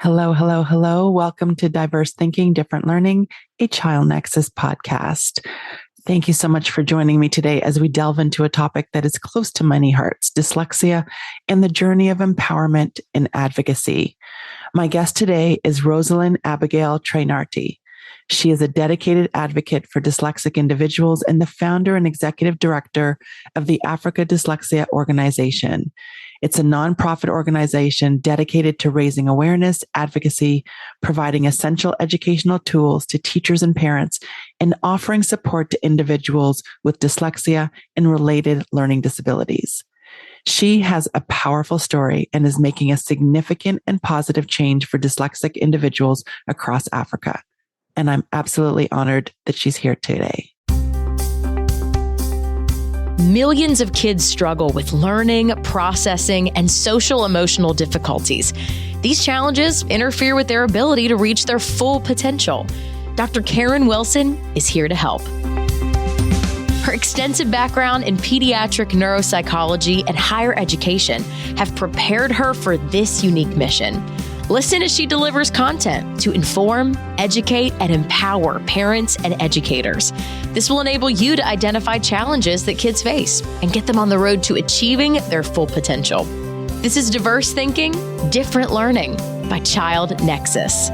Hello, hello, hello. Welcome to Diverse Thinking, Different Learning, a Child Nexus podcast. Thank you so much for joining me today as we delve into a topic that is close to many hearts, dyslexia and the journey of empowerment and advocacy. My guest today is Rosalin Abigail Kyere-Nartey. She is a dedicated advocate for dyslexic individuals and the founder and executive director of the Africa Dyslexia Organization. It's a nonprofit organization dedicated to raising awareness, advocacy, providing essential educational tools to teachers and parents, and offering support to individuals with dyslexia and related learning disabilities. She has a powerful story and is making a significant and positive change for dyslexic individuals across Africa. And I'm absolutely honored that she's here today. Millions of kids struggle with learning, processing, and social emotional difficulties. These challenges interfere with their ability to reach their full potential. Dr. Karen Wilson is here to help. Her extensive background in pediatric neuropsychology and higher education have prepared her for this unique mission. Listen as she delivers content to inform, educate, and empower parents and educators. This will enable you to identify challenges that kids face and get them on the road to achieving their full potential. This is Diverse Thinking, Different Learning by Child Nexus.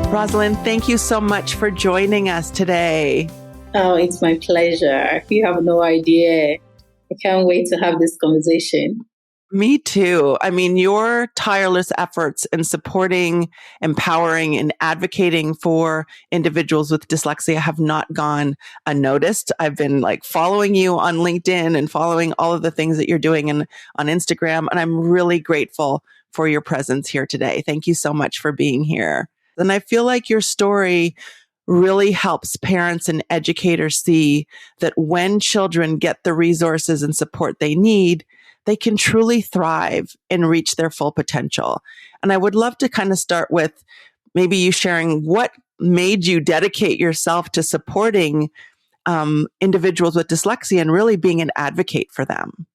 Rosalin, thank you so much for joining us today. Oh, it's my pleasure. You have no idea. I can't wait to have this conversation. Me too. I mean, your tireless efforts in supporting, empowering, and advocating for individuals with dyslexia have not gone unnoticed. I've been following you on LinkedIn and following all of the things that you're doing on Instagram, and I'm really grateful for your presence here today. Thank you so much for being here. And I feel like your story really helps parents and educators see that when children get the resources and support they need, they can truly thrive and reach their full potential. And I would love to kind of start with maybe you sharing what made you dedicate yourself to supporting individuals with dyslexia and really being an advocate for them.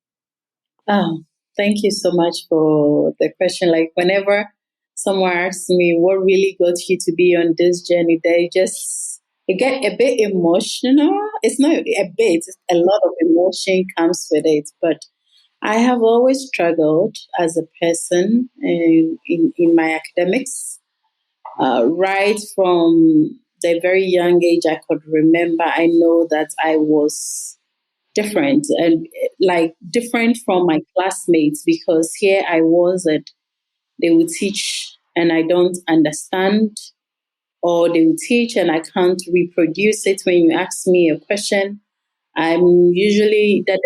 Oh, thank you so much for the question. Whenever someone asks me what really got you to be on this journey, they get a bit emotional. It's not a bit, a lot of emotion comes with it, but I have always struggled as a person in my academics. Right from the very young age I could remember, I know that I was different and different from my classmates, because here I was that they would teach and I don't understand, or they would teach and I can't reproduce it. When you ask me a question, I'm usually the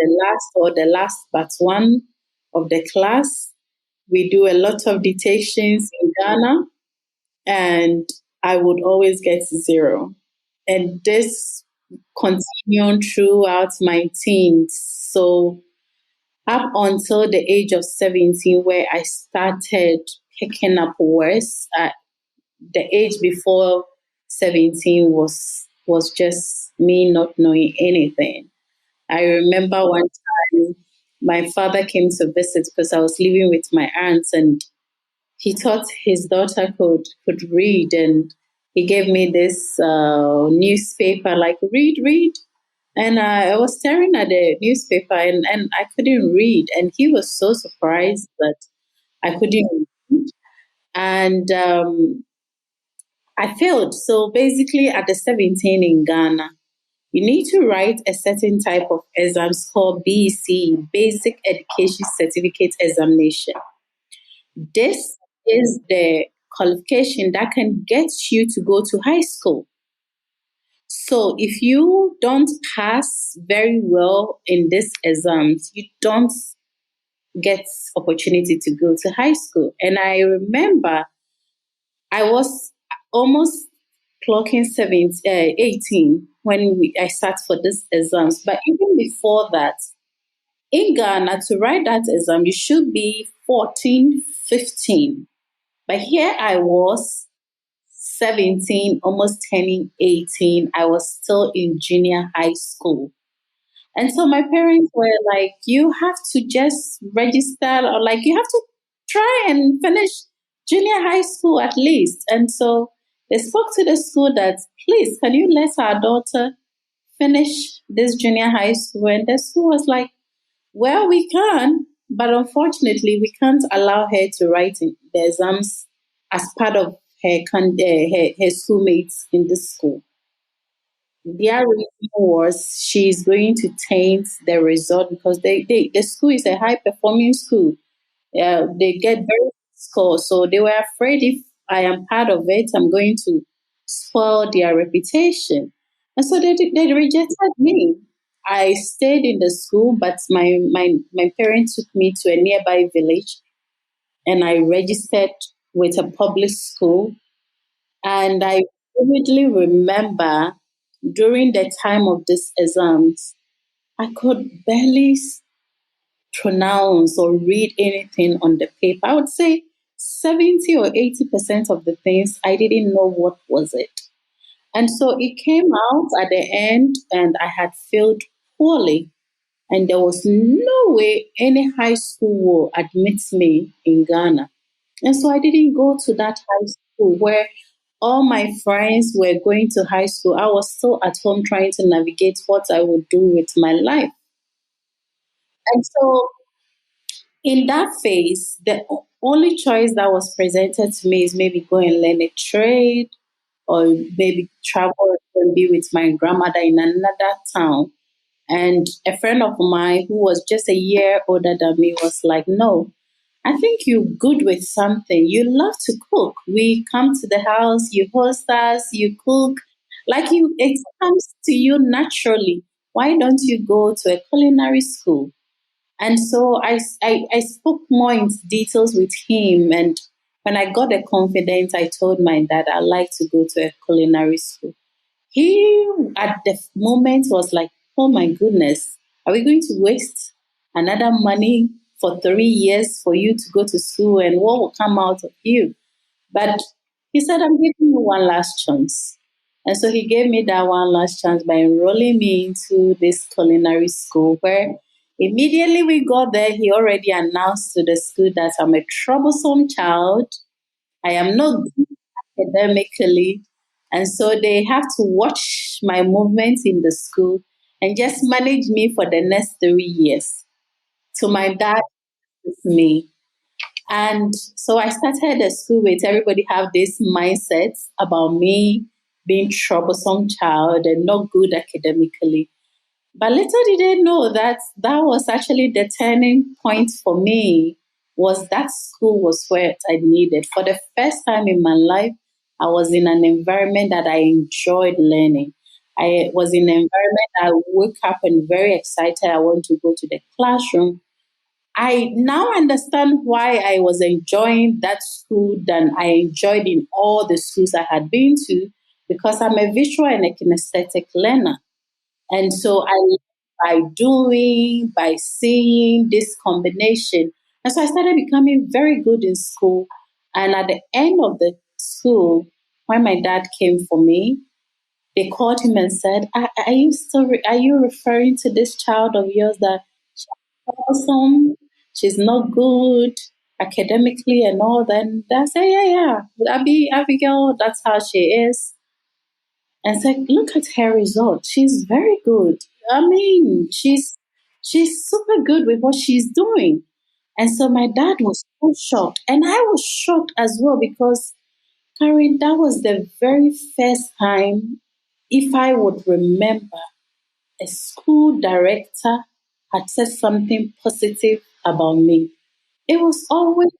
last but one of the class. We do a lot of dictations in Ghana, and I would always get 0. And this continued throughout my teens. So up until the age of 17, where I started picking up words, the age before 17 was just me not knowing anything. I remember one time my father came to visit because I was living with my aunts, and he thought his daughter could read, and he gave me this newspaper, read. And I was staring at the newspaper and I couldn't read. And he was so surprised that I couldn't read. And I failed. So basically at the 17 in Ghana, you need to write a certain type of exams called BEC, Basic Education Certificate Examination. This is the qualification that can get you to go to high school. So if you don't pass very well in these exams, you don't get opportunity to go to high school. And I remember I was almost clocking 18 when I sat for these exams. But even before that, in Ghana, to write that exam, you should be 14, 15. But here I was 17, almost turning 18. I was still in junior high school. And so my parents were like, you have to just register, or you have to try and finish junior high school at least. And so they spoke to the school that, please, can you let our daughter finish this junior high school? And the school was like, well, we can, but unfortunately, we can't allow her to write the exams as part of her schoolmates in this school. Their reason was she's going to taint the result because the school is a high performing school. They get very good scores, so they were afraid if I am part of it, I'm going to spoil their reputation, and so they rejected me. I stayed in the school, but my parents took me to a nearby village, and I registered with a public school. And I vividly remember during the time of these exams, I could barely pronounce or read anything on the paper. I would say 70 or 80% of the things I didn't know what was it. And so it came out at the end, and I had failed poorly. And there was no way any high school will admit me in Ghana. And so I didn't go to that high school where all my friends were going to high school. I was still at home trying to navigate what I would do with my life. And so in that phase, the only choice that was presented to me is maybe go and learn a trade or maybe travel and be with my grandmother in another town. And a friend of mine who was just a year older than me was like, no, I think you're good with something. You love to cook. We come to the house, you host us, you cook. It comes to you naturally. Why don't you go to a culinary school? And so I spoke more in details with him. And when I got the confidence, I told my dad I'd like to go to a culinary school. He, at the moment, was like, oh my goodness, are we going to waste another money for 3 years for you to go to school, and what will come out of you? But he said, I'm giving you one last chance. And so he gave me that one last chance by enrolling me into this culinary school, where immediately we got there, he already announced to the school that I'm a troublesome child. I am not good academically. And so they have to watch my movements in the school and just manage me for the next 3 years. To my dad, with me. And so I started the school with everybody have this mindset about me being troublesome child and not good academically. But little did they know that that was actually the turning point for me, was that school was where I needed. For the first time in my life, I was in an environment that I enjoyed learning. I was in an environment I woke up and very excited. I want to go to the classroom. I now understand why I was enjoying that school than I enjoyed in all the schools I had been to, because I'm a visual and a kinesthetic learner. And so I learned by doing, by seeing this combination. And so I started becoming very good in school. And at the end of the school, when my dad came for me, they called him and said, are you referring to this child of yours that she's awesome, she's not good academically and all that? And I said, yeah. Abigail, that's how she is. And said, look at her result. She's very good. I mean, she's super good with what she's doing. And so my dad was so shocked. And I was shocked as well because, Karen, that was the very first time, if I would remember, a school director had said something positive about me. It was always,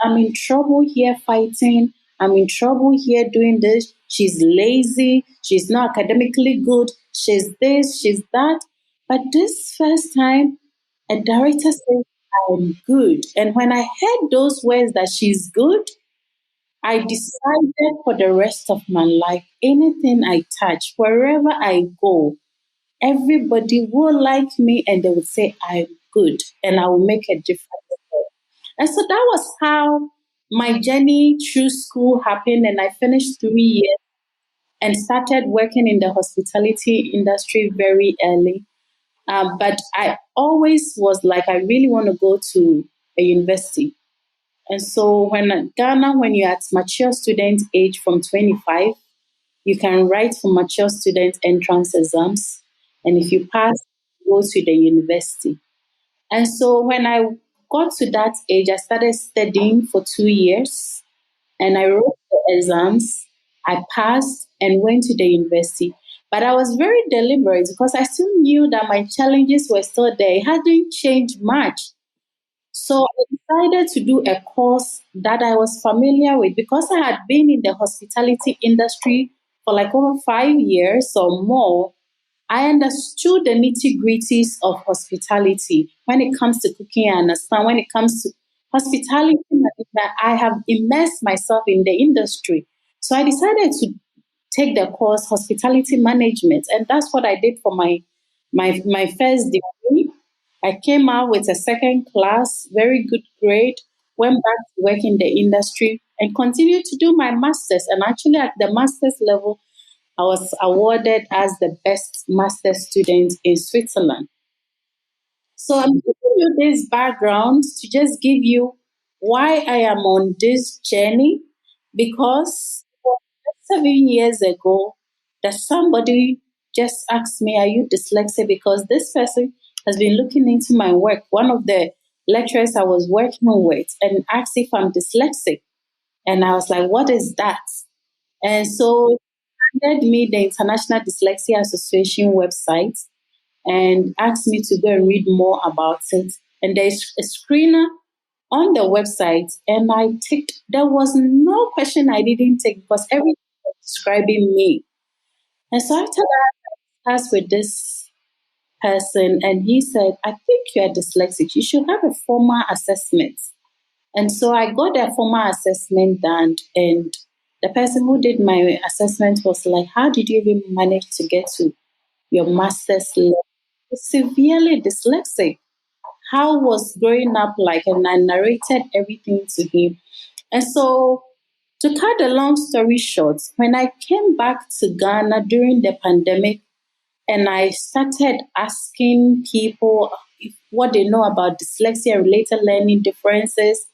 I'm in trouble here fighting. I'm in trouble here doing this. She's lazy. She's not academically good. She's this, she's that. But this first time, a director said, I'm good. And when I heard those words that she's good, I decided for the rest of my life, anything I touch, wherever I go, everybody will like me and they would say, I'm good and I will make a difference. And so that was how my journey through school happened. And I finished 3 years and started working in the hospitality industry very early. But I always was like, I really want to go to a university. And so when Ghana, when you're at mature student age from 25, you can write for mature student entrance exams. And if you pass, you go to the university. And so when I got to that age, I started studying for 2 years and I wrote the exams. I passed and went to the university. But I was very deliberate because I still knew that my challenges were still there. It hadn't changed much. So I decided to do a course that I was familiar with because I had been in the hospitality industry for like over 5 years or more. I understood the nitty gritties of hospitality. When it comes to cooking, I understand. When it comes to hospitality, I have immersed myself in the industry. So I decided to take the course hospitality management, and that's what I did for my first degree. I came out with a second class, very good grade, went back to work in the industry and continued to do my master's. And actually at the master's level, I was awarded as the best master's student in Switzerland. So I'm giving you this background to just give you why I am on this journey because 7 years ago that somebody just asked me, "Are you dyslexic?" Because this person has been looking into my work. One of the lecturers I was working with and asked if I'm dyslexic. And I was like, "What is that?" And so he handed me the International Dyslexia Association website and asked me to go and read more about it. And there's a screener on the website, and I ticked. There was no question I didn't take because everything was describing me. And so after that, I asked with this person, and he said, "I think you are dyslexic. You should have a formal assessment." And so I got a formal assessment done, and the person who did my assessment was like, "How did you even manage to get to your master's level? Severely dyslexic. How was growing up like?" And I narrated everything to him. And so, to cut the long story short, when I came back to Ghana during the pandemic and I started asking people what they know about dyslexia related learning differences,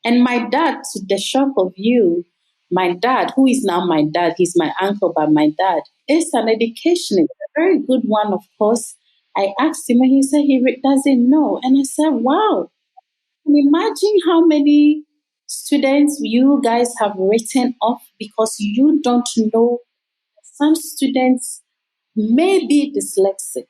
and my dad, to the shock of you, my dad, who is now my dad, he's my uncle, but my dad is an educationist, a very good one, of course. I asked him, and he said he doesn't know. And I said, "Wow, imagine how many students you guys have written off because you don't know some students may be dyslexic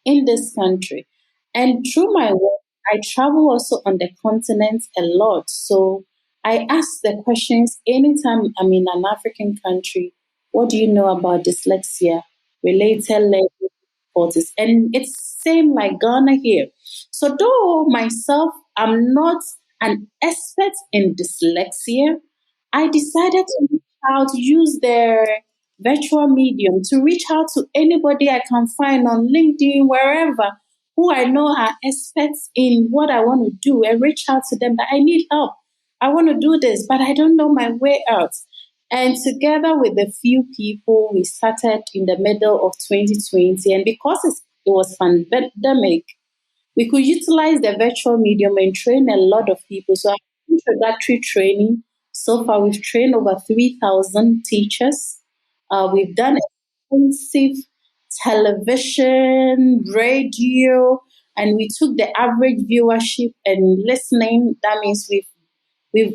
in this country." And through my work, I travel also on the continent a lot. So I ask the questions anytime I'm in an African country: "What do you know about dyslexia related learning difficulties?" And it's same like Ghana here. So though myself, I'm not an expert in dyslexia, I decided to reach out, use the virtual medium to reach out to anybody I can find on LinkedIn, wherever, who I know are experts in what I want to do, and reach out to them that I need help. I want to do this, but I don't know my way out. And together with a few people, we started in the middle of 2020. And because it was pandemic, we could utilize the virtual medium and train a lot of people. So, introductory training. So far, we've trained over 3,000 teachers. We've done extensive television, radio, and we took the average viewership and listening. That means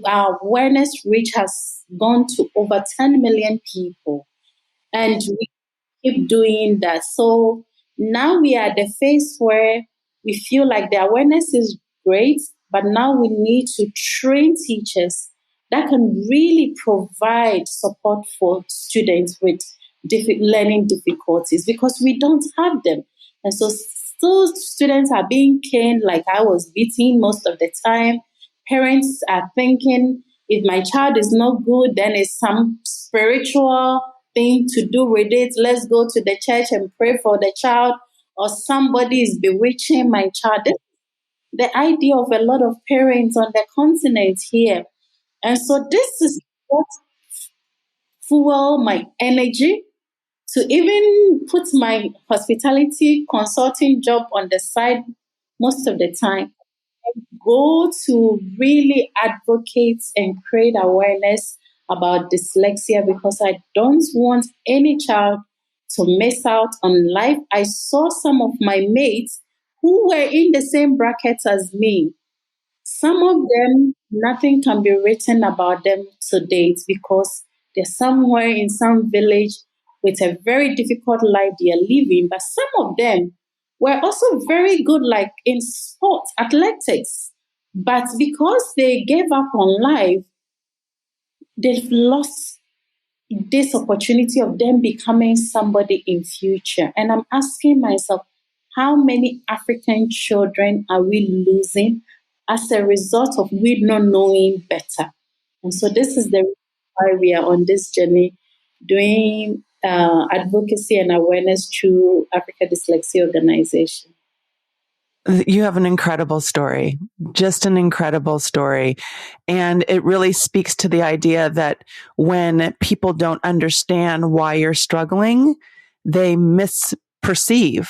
our awareness reach has gone to over 10 million people. And we keep doing that. So now we are at the phase where we feel like the awareness is great, but now we need to train teachers that can really provide support for students with learning difficulties because we don't have them. And so still students are being caned like I was beaten most of the time. Parents are thinking if my child is not good, then it's some spiritual thing to do with it. Let's go to the church and pray for the child, or somebody is bewitching my child. This is the idea of a lot of parents on the continent here. And so this is what fuel my energy to even put my hospitality consulting job on the side most of the time goal to really advocate and create awareness about dyslexia because I don't want any child to miss out on life. I saw some of my mates who were in the same brackets as me. Some of them, nothing can be written about them to date because they're somewhere in some village with a very difficult life they are living. But some of them were also very good, like in sports, athletics. But because they gave up on life, they've lost this opportunity of them becoming somebody in future. And I'm asking myself, how many African children are we losing as a result of we not knowing better? And so this is the reason why we are on this journey doing advocacy and awareness through Africa Dyslexia Organization. You have an incredible story, just an incredible story. And it really speaks to the idea that when people don't understand why you're struggling, they misperceive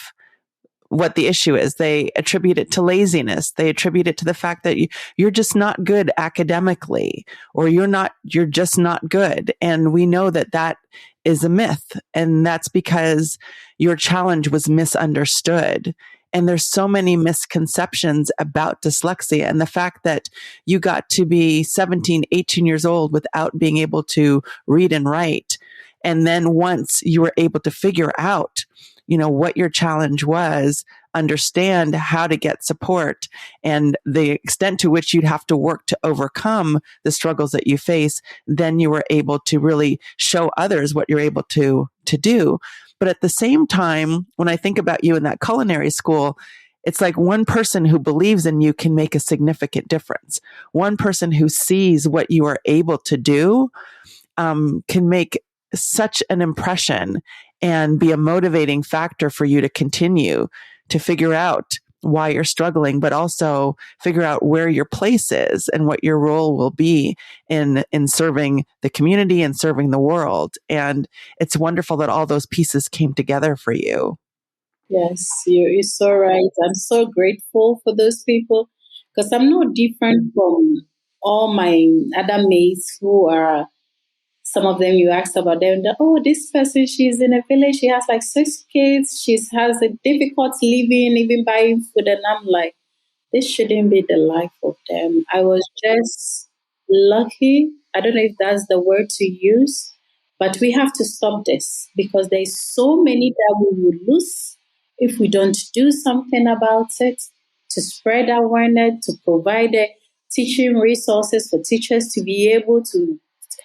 what the issue is. They attribute it to laziness. They attribute it to the fact that you're just not good academically, or you're just not good. And we know that that is a myth. And that's because your challenge was misunderstood. And there's so many misconceptions about dyslexia, and the fact that you got to be 17, 18 years old without being able to read and write. And then once you were able to figure out, what your challenge was, understand how to get support and the extent to which you'd have to work to overcome the struggles that you face, then you were able to really show others what you're able to do. But at the same time, when I think about you in that culinary school, it's like one person who believes in you can make a significant difference. One person who sees what you are able to do can make such an impression and be a motivating factor for you to continue to figure out why you're struggling, but also figure out where your place is and what your role will be in serving the community and serving the world. And it's wonderful that all those pieces came together for you. Yes, you're so right. I'm so grateful for those people because I'm no different from all my other mates who are, some of them you ask about them, oh, this person, she's in a village, she has like 6 kids, she has a difficult living, even buying food. And I'm like, this shouldn't be the life of them. I was just lucky. I don't know if that's the word to use, but we have to stop this because there's so many that we will lose if we don't do something about it, to spread awareness, to provide teaching resources for teachers to be able to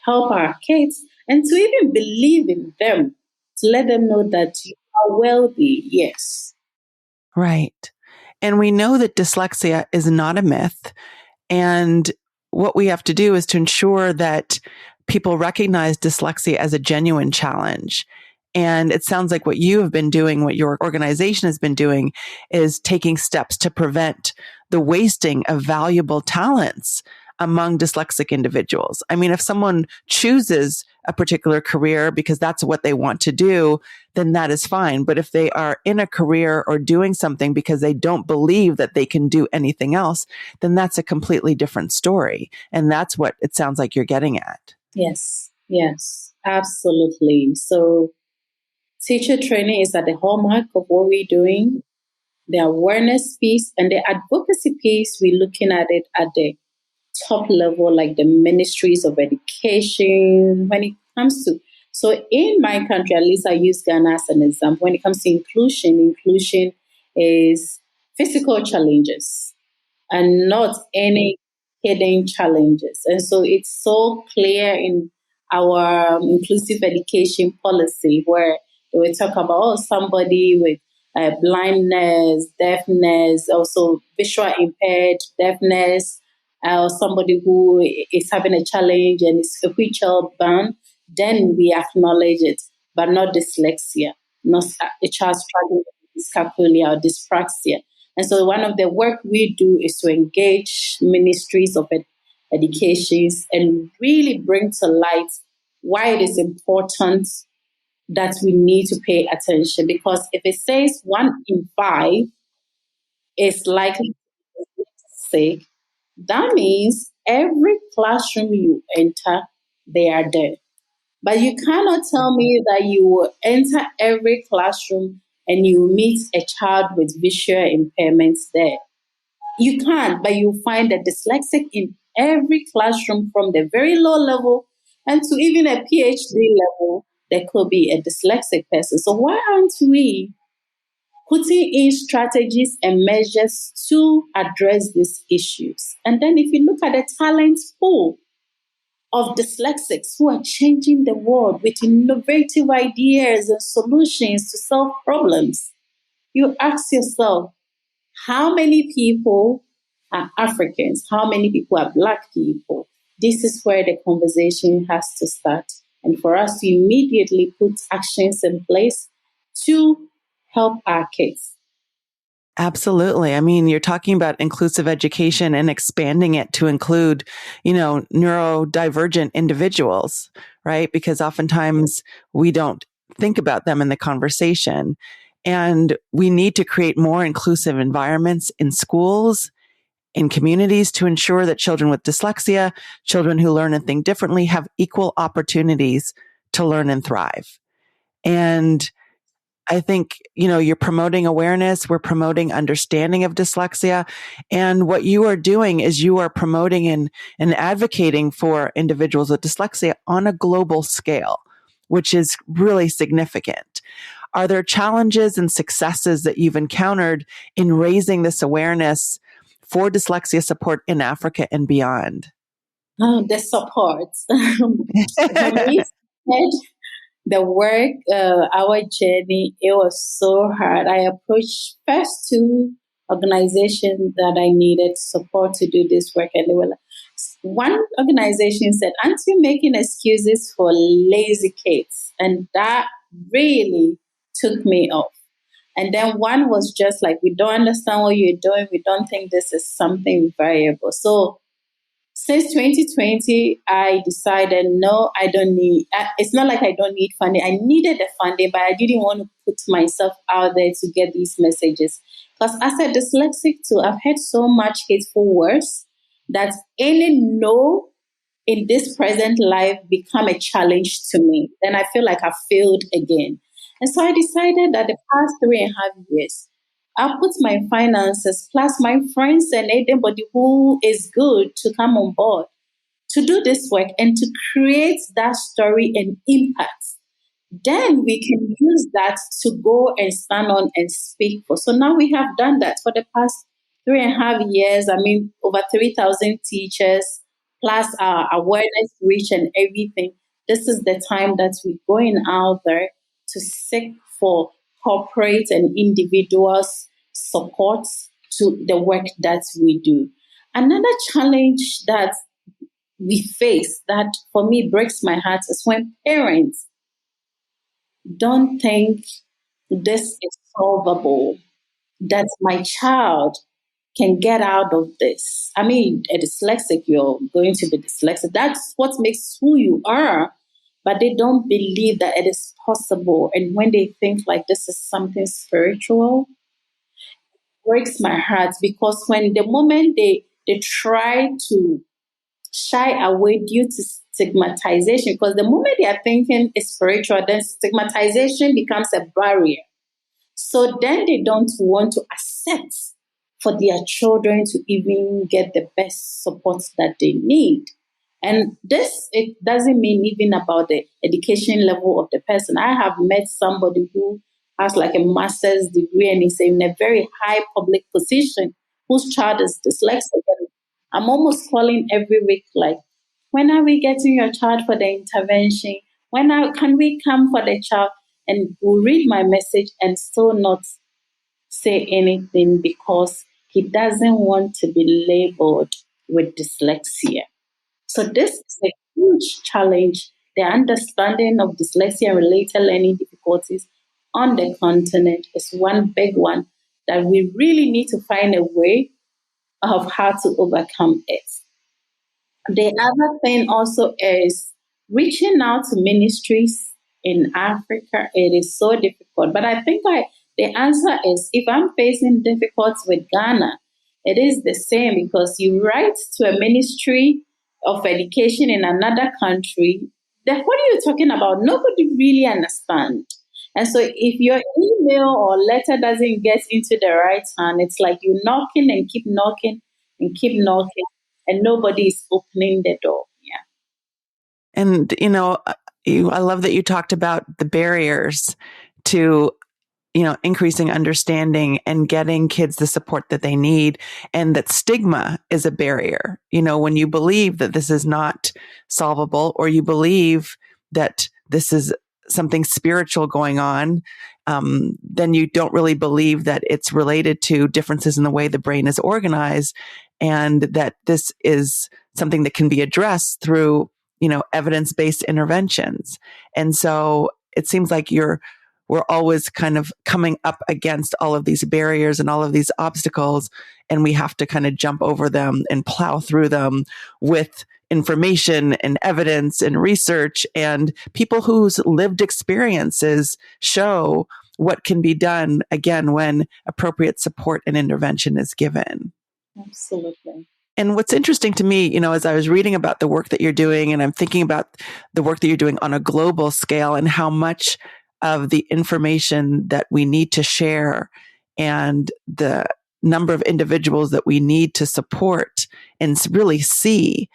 help our kids and to even believe in them, to let them know that you are wealthy. Yes. Right. And we know that dyslexia is not a myth. And what we have to do is to ensure that people recognize dyslexia as a genuine challenge. And it sounds like what you have been doing, what your organization has been doing, is taking steps to prevent the wasting of valuable talents among dyslexic individuals. I mean, if someone chooses a particular career because that's what they want to do, then that is fine. But if they are in a career or doing something because they don't believe that they can do anything else, then that's a completely different story. And that's what it sounds like you're getting at. Yes, absolutely. So teacher training is at the hallmark of what we're doing. The awareness piece and the advocacy piece, we're looking at it at the top level, like the Ministries of Education, when it comes to, so in my country, at least I use Ghana as an example, when it comes to inclusion is physical challenges and not any hidden challenges. And so it's so clear in our inclusive education policy where we talk about somebody with blindness, deafness, also visual impaired, deafness, or somebody who is having a challenge and is a wheelchair bound, then we acknowledge it, but not dyslexia, not a child struggling with dyscalculia or dyspraxia. And so one of the work we do is to engage ministries of education and really bring to light why it is important that we need to pay attention. Because if it says 1 in 5 is likely dyslexic, that means every classroom you enter, they are there. But you cannot tell me that you will enter every classroom and you meet a child with visual impairments there. You can't, but you find a dyslexic in every classroom from the very low level and to even a PhD level. There could be a dyslexic person. So why aren't we putting in strategies and measures to address these issues? And then if you look at the talent pool of dyslexics who are changing the world with innovative ideas and solutions to solve problems, you ask yourself, how many people are Africans? How many people are Black people? This is where the conversation has to start. And for us to immediately put actions in place to help our kids. Absolutely. I mean, you're talking about inclusive education and expanding it to include, neurodivergent individuals, right? Because oftentimes we don't think about them in the conversation. And we need to create more inclusive environments in schools, in communities to ensure that children with dyslexia, children who learn and think differently have equal opportunities to learn and thrive. And I think, you're promoting awareness. We're promoting understanding of dyslexia. And what you are doing is you are promoting and advocating for individuals with dyslexia on a global scale, which is really significant. Are there challenges and successes that you've encountered in raising this awareness for dyslexia support in Africa and beyond? Oh, the support. When we said the work, our journey, it was so hard. I approached first two organizations that I needed support to do this work. And they were like, one organization said, aren't you making excuses for lazy kids? And that really took me off. And then one was just like, we don't understand what you're doing. We don't think this is something viable. So since 2020, I decided, no, I don't need, it's not like I don't need funding. I needed the funding, but I didn't want to put myself out there to get these messages. Because as a dyslexic too, I've heard so much hateful words that any no in this present life become a challenge to me. Then I feel like I failed again. And so I decided that the past 3.5 years, I'll put my finances plus my friends and anybody who is good to come on board to do this work and to create that story and impact. Then we can use that to go and stand on and speak for. So now we have done that for the past 3.5 years. I mean, over 3,000 teachers plus our awareness reach and everything. This is the time that we're going out there to seek for corporate and individuals support to the work that we do. Another challenge that we face that for me breaks my heart is when parents don't think this is solvable, that my child can get out of this. I mean, a dyslexic, you're going to be dyslexic. That's what makes who you are. But they don't believe that it is possible. And when they think like this is something spiritual, it breaks my heart, because when the moment they try to shy away due to stigmatization, because the moment they are thinking it's spiritual, then stigmatization becomes a barrier. So then they don't want to accept for their children to even get the best support that they need. And this, it doesn't mean even about the education level of the person. I have met somebody who has like a master's degree and is in a very high public position whose child is dyslexic. And I'm almost calling every week, like, when are we getting your child for the intervention? Can we come for the child? And will read my message and still not say anything because he doesn't want to be labeled with dyslexia. So this is a huge challenge, the understanding of dyslexia and related learning difficulties on the continent is one big one that we really need to find a way of how to overcome it. The other thing also is reaching out to ministries in Africa. It is so difficult, but I think the answer is, if I'm facing difficulties with Ghana, It is the same because you write to a ministry of education in another country. What are you talking about? Nobody really understands. And so if your email or letter doesn't get into the right hand, it's like you're knocking and keep knocking and keep knocking, and nobody is opening the door. Yeah. And, I love that you talked about the barriers to, increasing understanding and getting kids the support that they need, and that stigma is a barrier. When you believe that this is not solvable, or you believe that this is something spiritual going on, then you don't really believe that it's related to differences in the way the brain is organized, and that this is something that can be addressed through, evidence-based interventions. And so it seems like we're always kind of coming up against all of these barriers and all of these obstacles, and we have to kind of jump over them and plow through them with information and evidence and research and people whose lived experiences show what can be done, again, when appropriate support and intervention is given. Absolutely. And what's interesting to me, as I was reading about the work that you're doing, and I'm thinking about the work that you're doing on a global scale, and how much of the information that we need to share and the number of individuals that we need to support and really see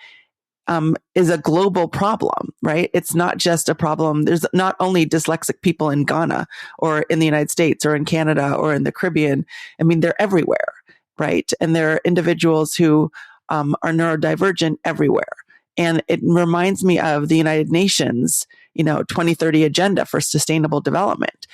is a global problem, right? It's not just a problem. There's not only dyslexic people in Ghana or in the United States or in Canada or in the Caribbean. I mean, they're everywhere, right? And there are individuals who are neurodivergent everywhere. And it reminds me of the United Nations, 2030 Agenda for Sustainable Development.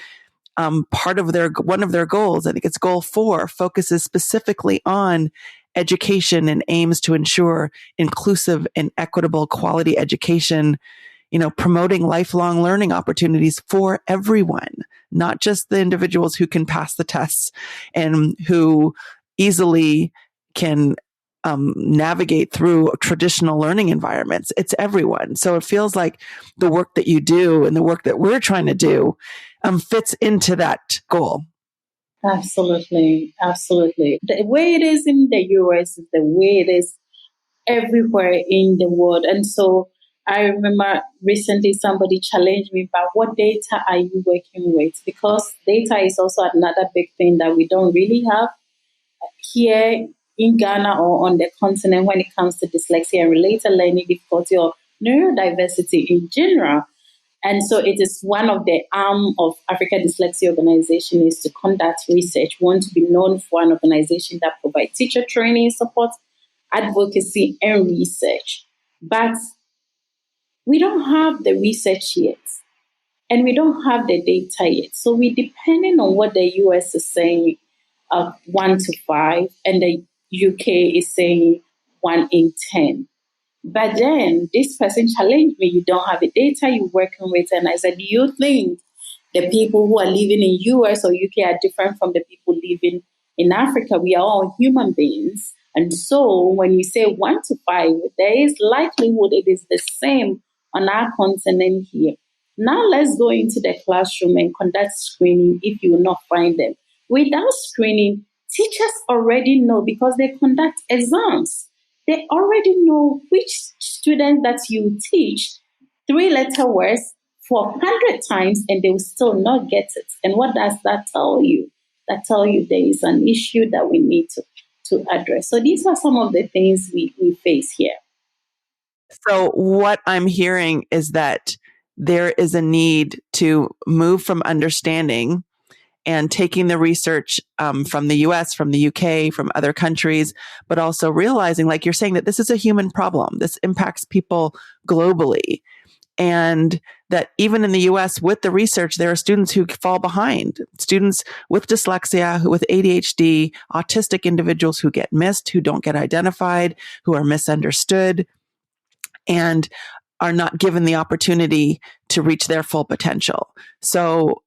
One of their goals, I think it's goal 4, focuses specifically on education and aims to ensure inclusive and equitable quality education, promoting lifelong learning opportunities for everyone, not just the individuals who can pass the tests and who easily can navigate through traditional learning environments. It's everyone. So it feels like the work that you do and the work that we're trying to do fits into that goal. Absolutely. Absolutely. The way it is in the US is the way it is everywhere in the world. And so I remember recently somebody challenged me about what data are you working with? Because data is also another big thing that we don't really have here in Ghana or on the continent when it comes to dyslexia and related learning difficulty or neurodiversity in general. And so it is one of the arm of Africa Dyslexia Organization is to conduct research. We want to be known for an organization that provides teacher training, support, advocacy, and research. But we don't have the research yet, and we don't have the data yet. So we're depending on what the US is saying, 1 to 5, and the UK is saying 1 in 10. But then this person challenged me, you don't have the data you're working with. And I said, do you think the people who are living in US or UK are different from the people living in Africa? We are all human beings. And so when you say 1 to 5, there is likelihood it is the same on our continent here. Now let's go into the classroom and conduct screening if you will not find them. Without screening, teachers already know because they conduct exams. They already know which student that you teach 3-letter words for 100 times and they will still not get it. And what does that tell you? That tells you there is an issue that we need to address. So these are some of the things we face here. So what I'm hearing is that there is a need to move from understanding and taking the research from the US, from the UK, from other countries, but also realizing, like you're saying, that this is a human problem. This impacts people globally. And that even in the US with the research, there are students who fall behind, students with dyslexia, with ADHD, autistic individuals who get missed, who don't get identified, who are misunderstood, and are not given the opportunity to reach their full potential. So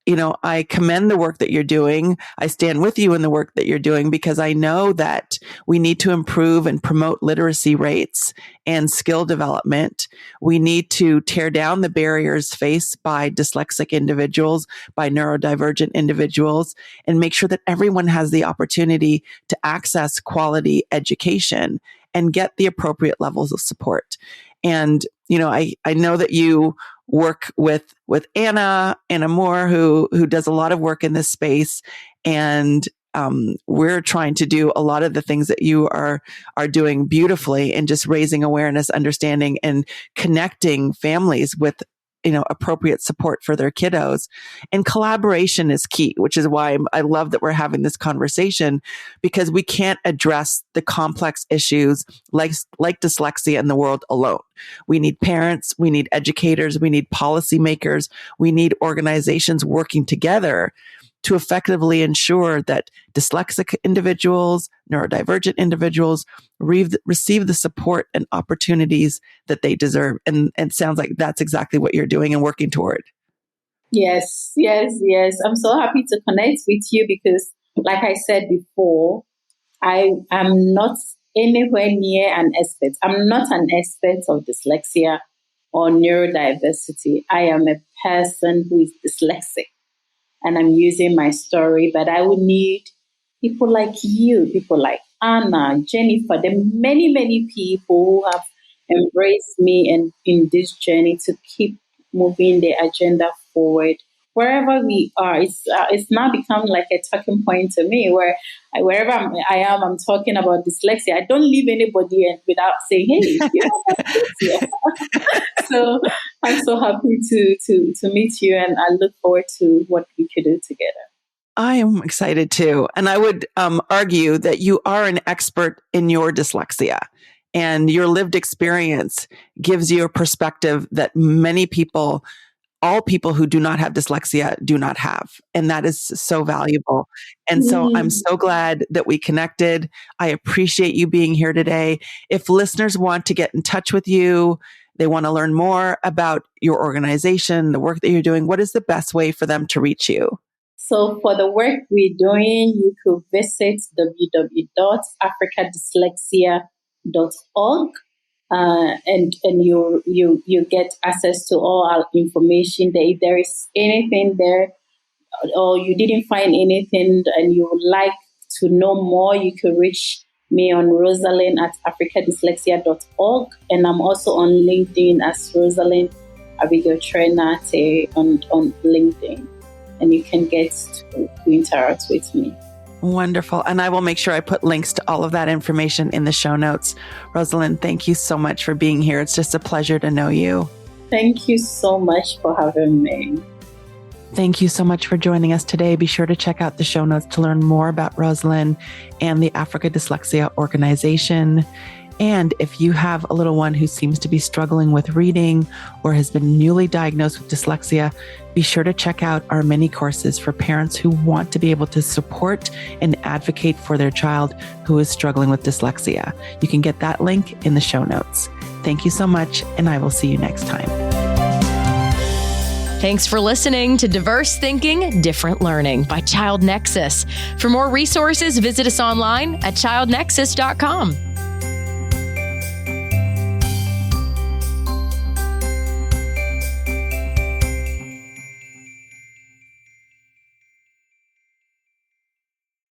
I commend the work that you're doing. I stand with you in the work that you're doing because I know that we need to improve and promote literacy rates and skill development. We need to tear down the barriers faced by dyslexic individuals, by neurodivergent individuals, and make sure that everyone has the opportunity to access quality education and get the appropriate levels of support. And, I know that you work with Anna Moore, who does a lot of work in this space. And we're trying to do a lot of the things that you are doing beautifully, and just raising awareness, understanding, and connecting families with appropriate support for their kiddos. And collaboration is key, which is why I love that we're having this conversation, because we can't address the complex issues like dyslexia in the world alone. We need parents, we need educators, we need policymakers, we need organizations working together to effectively ensure that dyslexic individuals, neurodivergent individuals receive the support and opportunities that they deserve. And it sounds like that's exactly what you're doing and working toward. Yes. I'm so happy to connect with you because, like I said before, I am not anywhere near an expert. I'm not an expert of dyslexia or neurodiversity. I am a person who is dyslexic. And I'm using my story, but I would need people like you, people like Anna, Jennifer, the many, many people who have embraced me and in this journey to keep moving the agenda forward. Wherever we are, it's now become like a talking point to me. Wherever I am, I'm talking about dyslexia. I don't leave anybody without saying, "Hey, dyslexia." So I'm so happy to meet you, and I look forward to what we could do together. I am excited too, and I would argue that you are an expert in your dyslexia. And your lived experience gives you a perspective that many people, all people who do not have dyslexia, do not have. And that is so valuable. And so I'm so glad that we connected. I appreciate you being here today. If listeners want to get in touch with you, they want to learn more about your organization, the work that you're doing, what is the best way for them to reach you? So for the work we're doing, you could visit www.africadyslexia.org. And you get access to all our information there. If there is anything there or you didn't find anything and you would like to know more, you can reach me on Rosalin at africadyslexia.org. And I'm also on LinkedIn as Rosalin Abigail Kyere-Nartey on LinkedIn. And you can get to interact with me. Wonderful. And I will make sure I put links to all of that information in the show notes. Rosalin, thank you so much for being here. It's just a pleasure to know you. Thank you so much for having me. Thank you so much for joining us today. Be sure to check out the show notes to learn more about Rosalin and the Africa Dyslexia Organization. And if you have a little one who seems to be struggling with reading or has been newly diagnosed with dyslexia, be sure to check out our mini courses for parents who want to be able to support and advocate for their child who is struggling with dyslexia. You can get that link in the show notes. Thank you so much, and I will see you next time. Thanks for listening to Diverse Thinking, Different Learning by Child Nexus. For more resources, visit us online at childnexus.com.